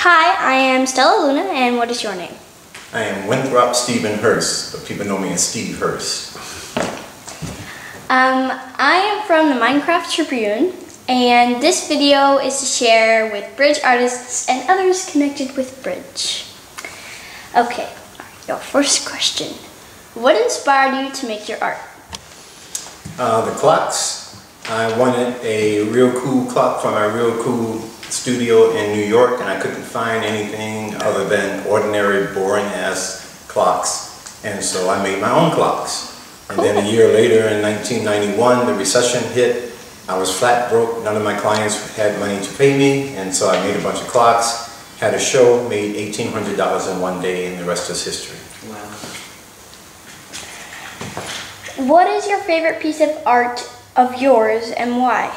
Hi, I am Stella Luna, and what is your name? I am Winthrop Stephen Hurst, but people know me as Steve Hurst. I am from the Minecraft Tribune, and this video is to share with Bridge artists and others connected with Bridge. Okay, your first question. What inspired you to make your art? The clocks. I wanted a real cool clock from a real cool studio in New York, and I couldn't find anything other than ordinary, boring-ass clocks. And so I made my own clocks. And then a year later, in 1991, the recession hit. I was flat broke. None of my clients had money to pay me, and so I made a bunch of clocks, had a show, made $1,800 in one day, and the rest is history. Wow. What is your favorite piece of art of yours, and why?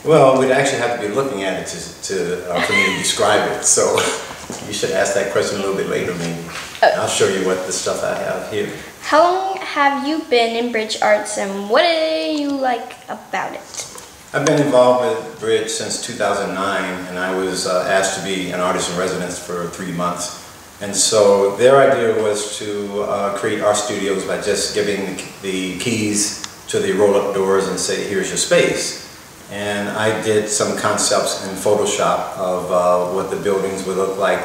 Well, we'd actually have to be looking at it for me to describe it. So you should ask that question a little bit later, maybe. I'll show you what the stuff I have here. How long have you been in Bridge Arts, and what do you like about it? I've been involved with Bridge since 2009, and I was asked to be an artist in residence for 3 months. And so their idea was to create art studios by just giving the keys to the roll-up doors and say, here's your space. And I did some concepts in Photoshop of what the buildings would look like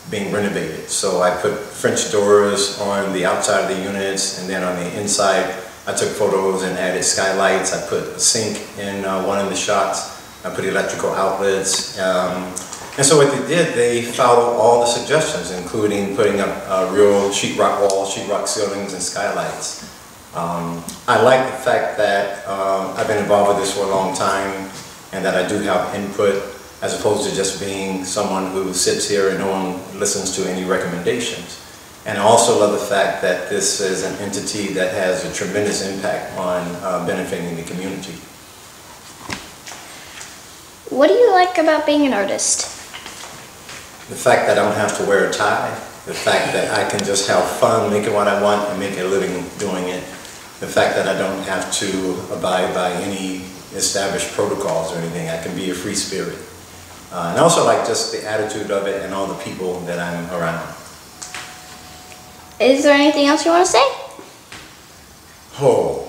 being renovated. So I put French doors on the outside of the units, and then on the inside I took photos and added skylights. I put a sink in one of the shots. I put electrical outlets. And so what they did, they followed all the suggestions, including putting up real sheetrock walls, sheetrock ceilings, and skylights. I like the fact that I've been involved with this for a long time, and that I do have input, as opposed to just being someone who sits here and no one listens to any recommendations. And I also love the fact that this is an entity that has a tremendous impact on benefiting the community. What do you like about being an artist? The fact that I don't have to wear a tie, the fact that I can just have fun making what I want and make a living doing it, the fact that I don't have to abide by any established protocols or anything. I can be a free spirit. And I also like just the attitude of it and all the people that I'm around. Is there anything else you want to say? Oh,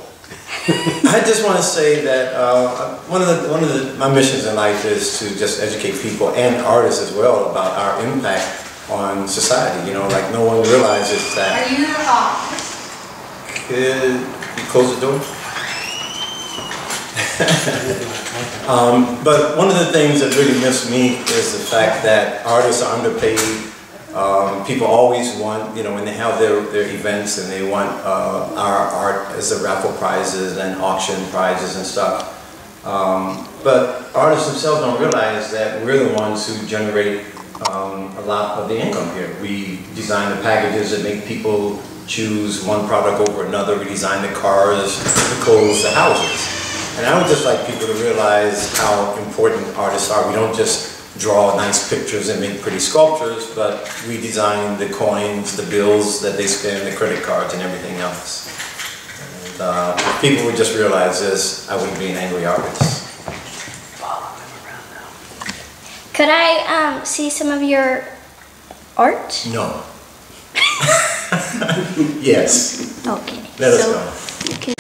I just want to say that my missions in life is to just educate people and artists as well about our impact on society. You know, like no one realizes that. Are you off? Could you close the door? But one of the things that really miss me is the fact that artists are underpaid. People always want, you know, when they have their events, and they want our art as the raffle prizes and auction prizes and stuff. But artists themselves don't realize that we're the ones who generate a lot of the income here. We design the packages that make people choose one product over another. We design the cars, the clothes, the houses. And I would just like people to realize how important artists are. We don't just draw nice pictures and make pretty sculptures, but we design the coins, the bills that they spend, the credit cards, and everything else. And if people would just realize this, I wouldn't be an angry artist. Could I see some of your art? No. Yes. Okay. Let us go.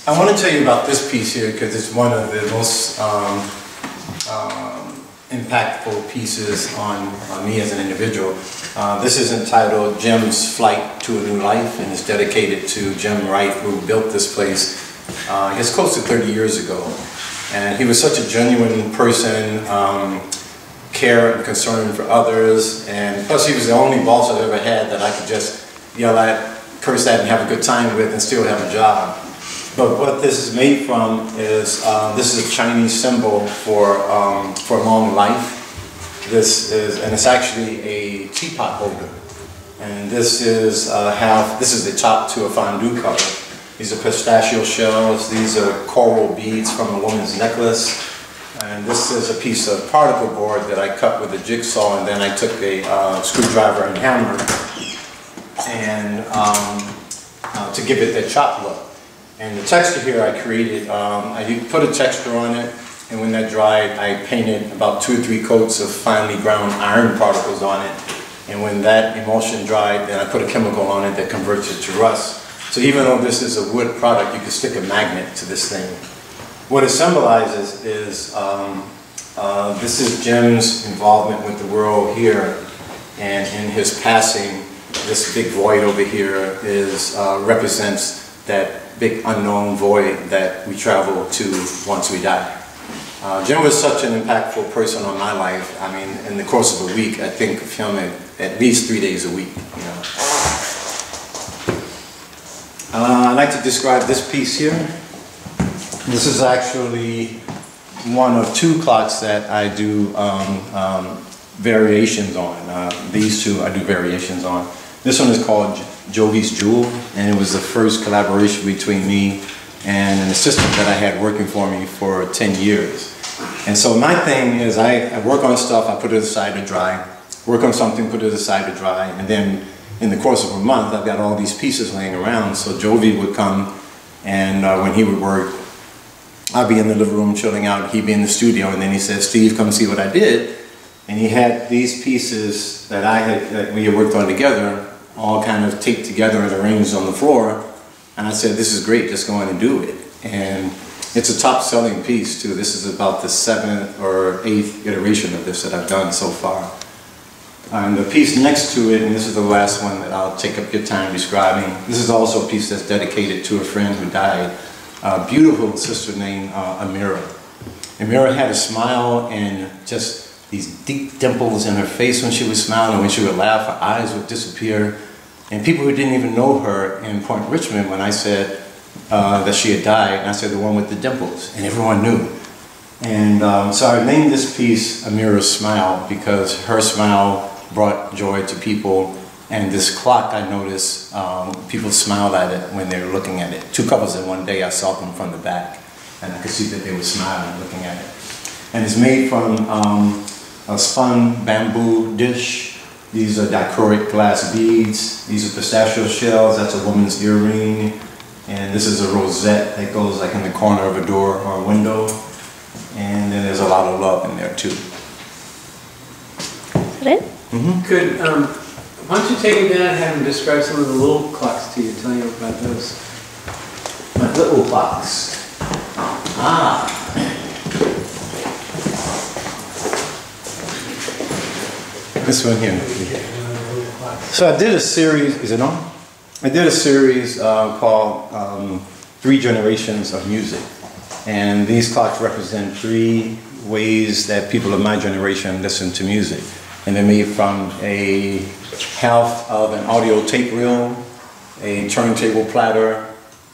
I want to tell you about this piece here because it's one of the most impactful pieces on me as an individual. This is entitled Jim's Flight to a New Life, and it's dedicated to Jim Wright, who built this place I guess close to 30 years ago. And he was such a genuine person, care and concern for others, and plus he was the only boss I've ever had that I could just yell at, curse at, and have a good time with and still have a job. But what this is made from is, this is a Chinese symbol for long life. And it's actually a teapot holder. And this is this is the top to a fondue cover. These are pistachio shells. These are coral beads from a woman's necklace. And this is a piece of particle board that I cut with a jigsaw, and then I took a screwdriver and hammer and to give it that chop look. And the texture here I created, I put a texture on it, and when that dried, I painted about 2 or 3 coats of finely ground iron particles on it. And when that emulsion dried, then I put a chemical on it that converts it to rust. So even though this is a wood product, you can stick a magnet to this thing. What it symbolizes is, this is Jim's involvement with the world here, and in his passing, this big void over here represents that big unknown void that we travel to once we die. Jim was such an impactful person on my life. I mean, in the course of a week, I think of him at least 3 days a week. You know. I'd like to describe this piece here. This is actually one of 2 clocks that I do variations on. These 2 I do variations on. This one is called Jovi's Jewel, and it was the first collaboration between me and an assistant that I had working for me for 10 years. And so my thing is I work on stuff, I put it aside to dry, work on something, put it aside to dry, and then in the course of a month I've got all these pieces laying around. So Jovi would come, and when he would work, I'd be in the living room chilling out, he'd be in the studio, and then he said, "Steve, come see what I did." And he had these pieces that we had worked on together, all kind of taped together and arranged on the floor. And I said, "This is great, just go in and do it." And it's a top selling piece too. This is about the 7th or 8th iteration of this that I've done so far. And the piece next to it, and this is the last one that I'll take up your time describing, this is also a piece that's dedicated to a friend who died, a beautiful sister named Amira. Amira had a smile and just these deep dimples in her face when she would smile, and when she would laugh, her eyes would disappear. And people who didn't even know her in Point Richmond, when I said that she had died, and I said the one with the dimples, and everyone knew. And so I named this piece Amira's Smile because her smile brought joy to people. And this clock, I noticed people smiled at it when they were looking at it. 2 couples in one day, I saw them from the back, and I could see that they were smiling looking at it. And it's made from a spun bamboo dish. These are dichroic glass beads. These are pistachio shells. That's a woman's earring. And this is a rosette that goes like in the corner of a door or a window. And then there's a lot of love in there too. Is that it? Could, why don't you take him down and have him describe some of the little clocks to you, tell you about those. My little clocks. This one here. So I did a series, is it on? I did a series called 3 Generations of Music. And these clocks represent 3 ways that people of my generation listen to music. And they're made from a half of an audio tape reel, a turntable platter,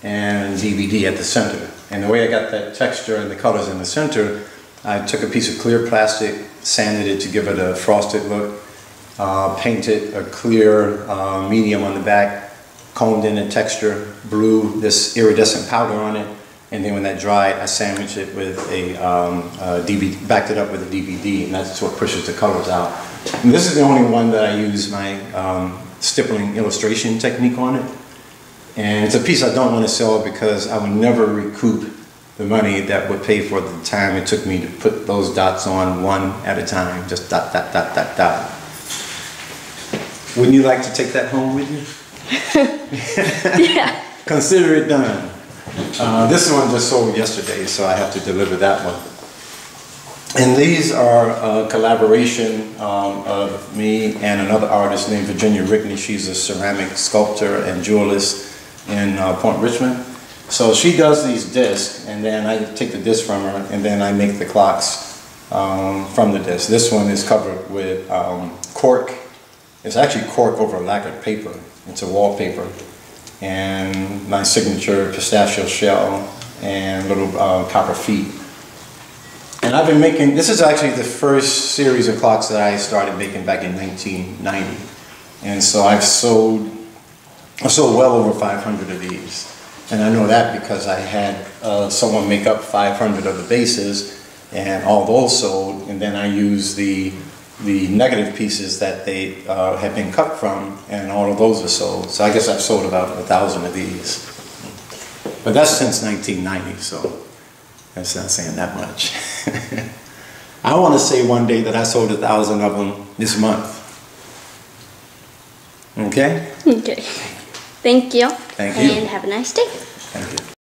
and DVD at the center. And the way I got that texture and the colors in the center, I took a piece of clear plastic, sanded it to give it a frosted look, painted a clear medium on the back, combed in the texture, blew this iridescent powder on it, and then when that dried, I sandwiched it with a DVD, backed it up with a DVD, and that's what pushes the colors out. And this is the only one that I use my stippling illustration technique on it. And it's a piece I don't want to sell because I would never recoup the money that would pay for the time it took me to put those dots on one at a time, just dot, dot, dot, dot, dot. Wouldn't you like to take that home with you? Yeah. Consider it done. This one just sold yesterday, so I have to deliver that one. And these are a collaboration of me and another artist named Virginia Rickney. She's a ceramic sculptor and jewelist in Point Richmond. So she does these discs, and then I take the disc from her, and then I make the clocks from the disc. This one is covered with cork. It's actually cork over lacquered paper. It's a wallpaper. And my signature pistachio shell and little copper feet. And I've been making, this is actually the first series of clocks that I started making back in 1990. And so I've sold well over 500 of these. And I know that because I had someone make up 500 of the bases, and all those sold, and then I used the negative pieces that they had been cut from, and all of those are sold. So I guess I've sold about 1,000 of these. But that's since 1990, so That's not saying that much. I want to say one day that I sold 1,000 of them this month. Okay? Okay. Thank you. Thank you. And have a nice day. Thank you.